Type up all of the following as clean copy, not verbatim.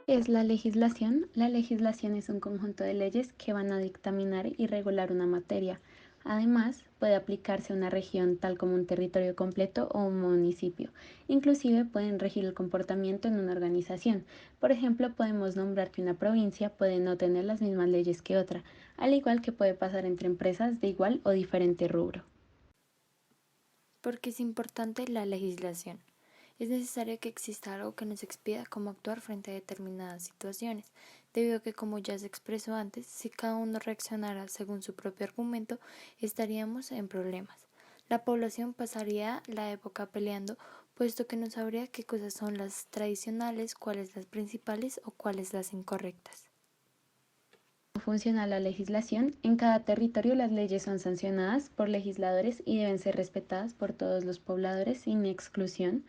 ¿Qué es la legislación? La legislación es un conjunto de leyes que van a dictaminar y regular una materia. Además, puede aplicarse a una región tal como un territorio completo o un municipio. Inclusive pueden regir el comportamiento en una organización. Por ejemplo, podemos nombrar que una provincia puede no tener las mismas leyes que otra, al igual que puede pasar entre empresas de igual o diferente rubro. ¿Por qué es importante la legislación? Es necesario que exista algo que nos expida cómo actuar frente a determinadas situaciones, debido a que, como ya se expresó antes, si cada uno reaccionara según su propio argumento, estaríamos en problemas. La población pasaría la época peleando, puesto que no sabría qué cosas son las tradicionales, cuáles las principales o cuáles las incorrectas. Funciona la legislación. En cada territorio las leyes son sancionadas por legisladores y deben ser respetadas por todos los pobladores sin exclusión,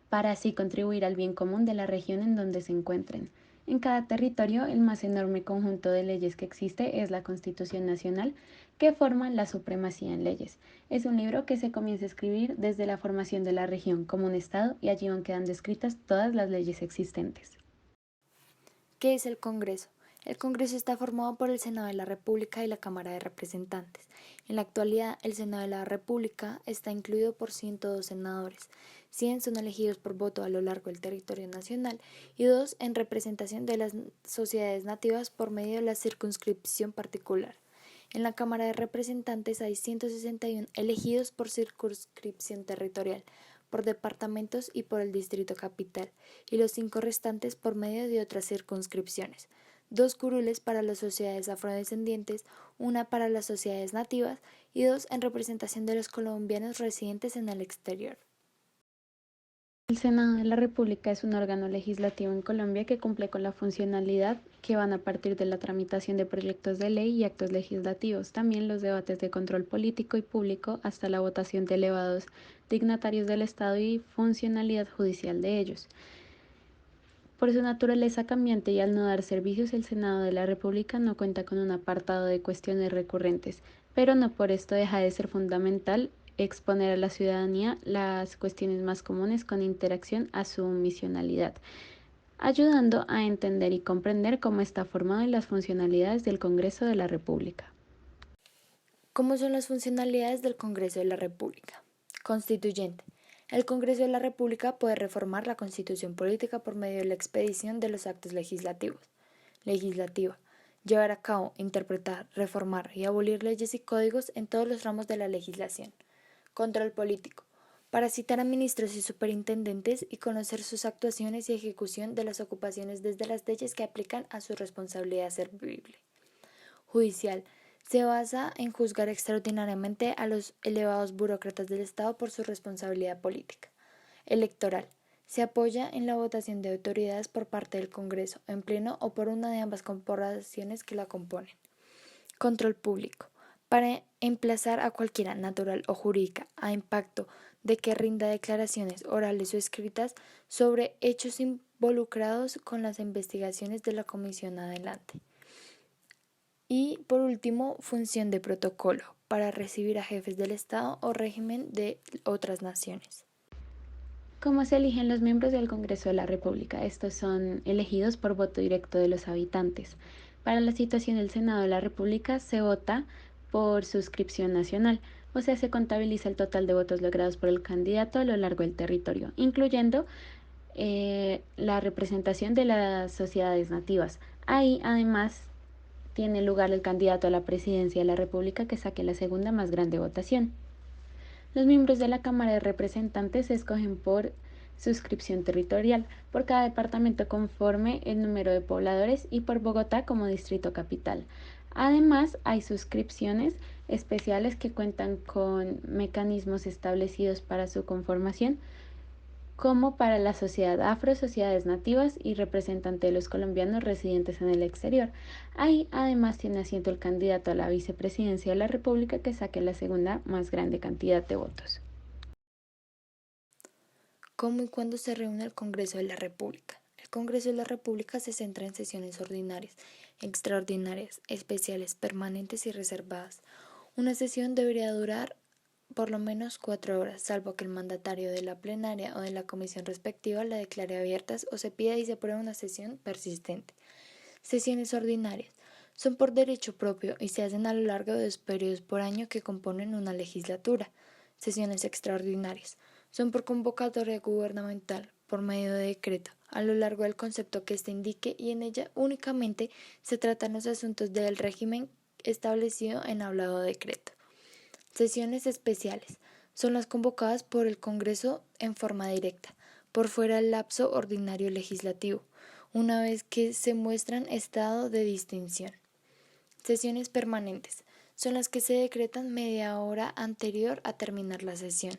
para así contribuir al bien común de la región en donde se encuentren. En cada territorio, el más enorme conjunto de leyes que existe es la Constitución Nacional, que forma la supremacía en leyes. Es un libro que se comienza a escribir desde la formación de la región como un Estado y allí van quedando escritas todas las leyes existentes. ¿Qué es el Congreso? El Congreso está formado por el Senado de la República y la Cámara de Representantes. En la actualidad, el Senado de la República está incluido por 102 senadores. 100 son elegidos por voto a lo largo del territorio nacional y 2 en representación de las sociedades nativas por medio de la circunscripción particular. En la Cámara de Representantes hay 161 elegidos por circunscripción territorial, por departamentos y por el Distrito Capital, y los 5 restantes por medio de otras circunscripciones: 2 curules para las sociedades afrodescendientes, una para las sociedades nativas y 2 en representación de los colombianos residentes en el exterior. El Senado de la República es un órgano legislativo en Colombia que cumple con la funcionalidad que van a partir de la tramitación de proyectos de ley y actos legislativos, también los debates de control político y público hasta la votación de elevados dignatarios del Estado y funcionalidad judicial de ellos. Por su naturaleza cambiante y al no dar servicios, el Senado de la República no cuenta con un apartado de cuestiones recurrentes, pero no por esto deja de ser fundamental exponer a la ciudadanía las cuestiones más comunes con interacción a su misionalidad, ayudando a entender y comprender cómo está formado y las funcionalidades del Congreso de la República. ¿Cómo son las funcionalidades del Congreso de la República? Constituyente. El Congreso de la República puede reformar la Constitución política por medio de la expedición de los actos legislativos. Legislativa. Llevar a cabo, interpretar, reformar y abolir leyes y códigos en todos los ramos de la legislación. Control político. Para citar a ministros y superintendentes y conocer sus actuaciones y ejecución de las ocupaciones desde las leyes que aplican a su responsabilidad servible. Judicial. Se basa en juzgar extraordinariamente a los elevados burócratas del Estado por su responsabilidad política. Electoral. Se apoya en la votación de autoridades por parte del Congreso, en pleno o por una de ambas corporaciones que la componen. Control público. Para emplazar a cualquiera, natural o jurídica, a impacto de que rinda declaraciones orales o escritas sobre hechos involucrados con las investigaciones de la comisión adelante. Y por último, función de protocolo, para recibir a jefes del Estado o régimen de otras naciones. ¿Cómo se eligen los miembros del Congreso de la República? Estos son elegidos por voto directo de los habitantes. Para la situación del Senado de la República se vota por suscripción nacional, o sea, se contabiliza el total de votos logrados por el candidato a lo largo del territorio, incluyendo la representación de las sociedades nativas. Ahí, además, tiene lugar el candidato a la presidencia de la República que saque la segunda más grande votación. Los miembros de la Cámara de Representantes se escogen por suscripción territorial, por cada departamento conforme el número de pobladores y por Bogotá como distrito capital. Además, hay suscripciones especiales que cuentan con mecanismos establecidos para su conformación, como para la sociedad afro, sociedades nativas y representante de los colombianos residentes en el exterior. Ahí además tiene asiento el candidato a la vicepresidencia de la República que saque la segunda más grande cantidad de votos. ¿Cómo y cuándo se reúne el Congreso de la República? El Congreso de la República se centra en sesiones ordinarias, extraordinarias, especiales, permanentes y reservadas. Una sesión debería durar por lo menos 4 horas, salvo que el mandatario de la plenaria o de la comisión respectiva la declare abiertas o se pida y se apruebe una sesión persistente. Sesiones ordinarias. Son por derecho propio y se hacen a lo largo de 2 periodos por año que componen una legislatura. Sesiones extraordinarias. Son por convocatoria gubernamental, por medio de decreto, a lo largo del concepto que éste indique y en ella únicamente se tratan los asuntos del régimen establecido en hablado decreto. Sesiones especiales. Son las convocadas por el Congreso en forma directa, por fuera del lapso ordinario legislativo, una vez que se muestran estado de distinción. Sesiones permanentes. Son las que se decretan media hora anterior a terminar la sesión,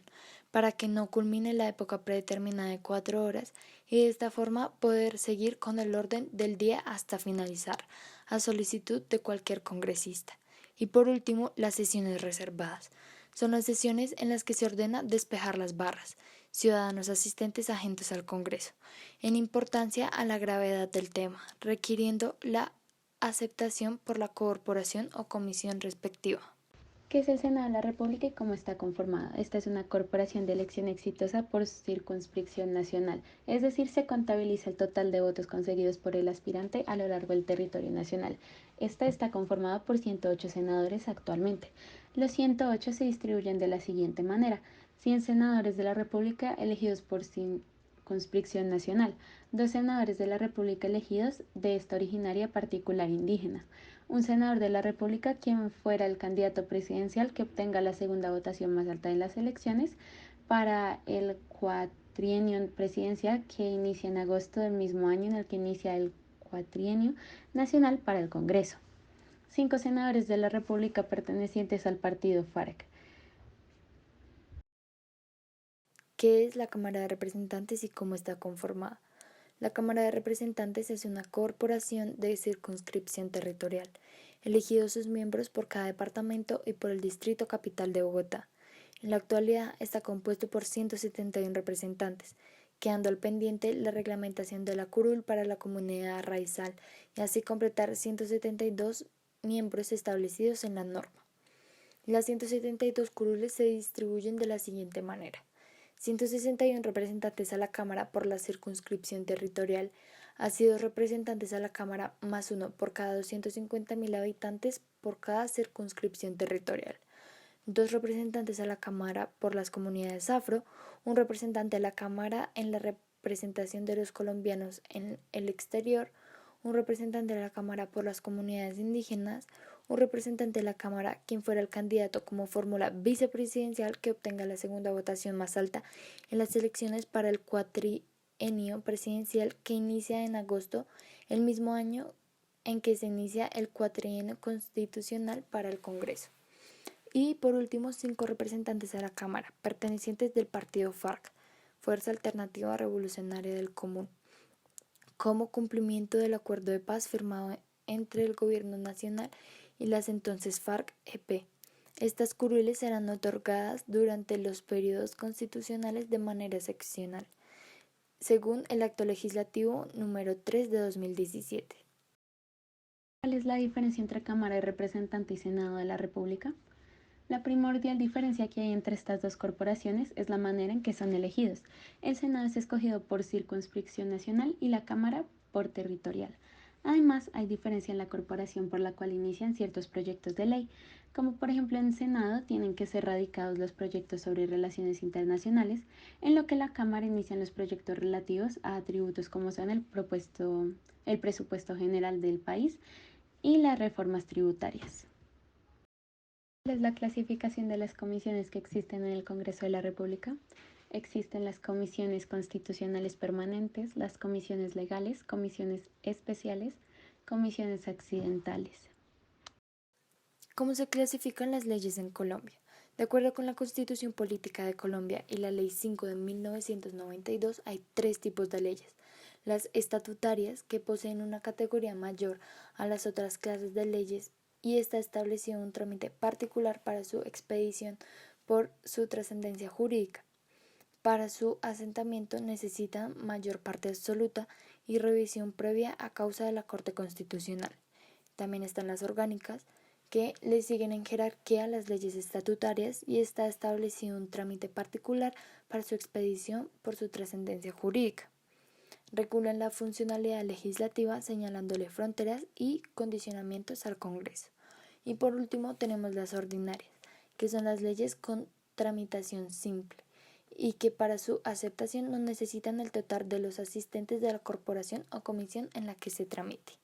para que no culmine la época predeterminada de 4 horas y de esta forma poder seguir con el orden del día hasta finalizar, a solicitud de cualquier congresista. Y por último, las sesiones reservadas. Son las sesiones en las que se ordena despejar las barras, ciudadanos asistentes ajenos al Congreso, en importancia a la gravedad del tema, requiriendo la aceptación por la corporación o comisión respectiva. ¿Qué es el Senado de la República y cómo está conformado? Esta es una corporación de elección exitosa por circunscripción nacional, es decir, se contabiliza el total de votos conseguidos por el aspirante a lo largo del territorio nacional. Esta está conformada por 108 senadores actualmente. Los 108 se distribuyen de la siguiente manera: 100 senadores de la República elegidos por circunscripción nacional, 2 senadores de la República elegidos de esta originaria particular indígena, un senador de la República quien fuera el candidato presidencial que obtenga la segunda votación más alta en las elecciones para el cuatrienio presidencial que inicia en agosto del mismo año en el que inicia el cuatrienio nacional para el Congreso. 5 senadores de la República pertenecientes al partido FARC. ¿Qué es la Cámara de Representantes y cómo está conformada? La Cámara de Representantes es una corporación de circunscripción territorial, elegidos sus miembros por cada departamento y por el Distrito Capital de Bogotá. En la actualidad está compuesto por 171 representantes, quedando al pendiente la reglamentación de la curul para la comunidad raizal y así completar 172 miembros establecidos en la norma. Las 172 curules se distribuyen de la siguiente manera: 161 representantes a la Cámara por la circunscripción territorial, así 2 representantes a la Cámara más 1 por cada 250.000 habitantes por cada circunscripción territorial, 2 representantes a la Cámara por las comunidades afro, un representante a la Cámara en la representación de los colombianos en el exterior, un representante a la Cámara por las comunidades indígenas, un representante de la Cámara quien fuera el candidato como fórmula vicepresidencial que obtenga la segunda votación más alta en las elecciones para el cuatrienio presidencial que inicia en agosto, el mismo año en que se inicia el cuatrienio constitucional para el Congreso. Y por último, 5 representantes a la Cámara, pertenecientes del partido FARC, Fuerza Alternativa Revolucionaria del Común, como cumplimiento del acuerdo de paz firmado entre el Gobierno Nacional y las entonces FARC-EP. Estas curules serán otorgadas durante los periodos constitucionales de manera excepcional, según el Acto Legislativo número 3 de 2017. ¿Cuál es la diferencia entre Cámara de Representantes y Senado de la República? La primordial diferencia que hay entre estas dos corporaciones es la manera en que son elegidos. El Senado es escogido por circunscripción nacional y la Cámara por territorial. Además, hay diferencia en la corporación por la cual inician ciertos proyectos de ley, como por ejemplo en el Senado tienen que ser radicados los proyectos sobre relaciones internacionales, en lo que la Cámara inician los proyectos relativos a atributos como son el presupuesto general del país y las reformas tributarias. ¿Cuál es la clasificación de las comisiones que existen en el Congreso de la República? Existen las comisiones constitucionales permanentes, las comisiones legales, comisiones especiales, comisiones accidentales. ¿Cómo se clasifican las leyes en Colombia? De acuerdo con la Constitución Política de Colombia y la Ley 5 de 1992, hay 3 tipos de leyes: las estatutarias, que poseen una categoría mayor a las otras clases de leyes y está establecido un trámite particular para su expedición por su trascendencia jurídica. Para su asentamiento necesitan mayor parte absoluta y revisión previa a causa de la Corte Constitucional. También están las orgánicas, que le siguen en jerarquía las leyes estatutarias y está establecido un trámite particular para su expedición por su trascendencia jurídica. Regulan la funcionalidad legislativa señalándole fronteras y condicionamientos al Congreso. Y por último tenemos las ordinarias, que son las leyes con tramitación simple y que para su aceptación no necesitan el total de los asistentes de la corporación o comisión en la que se tramite.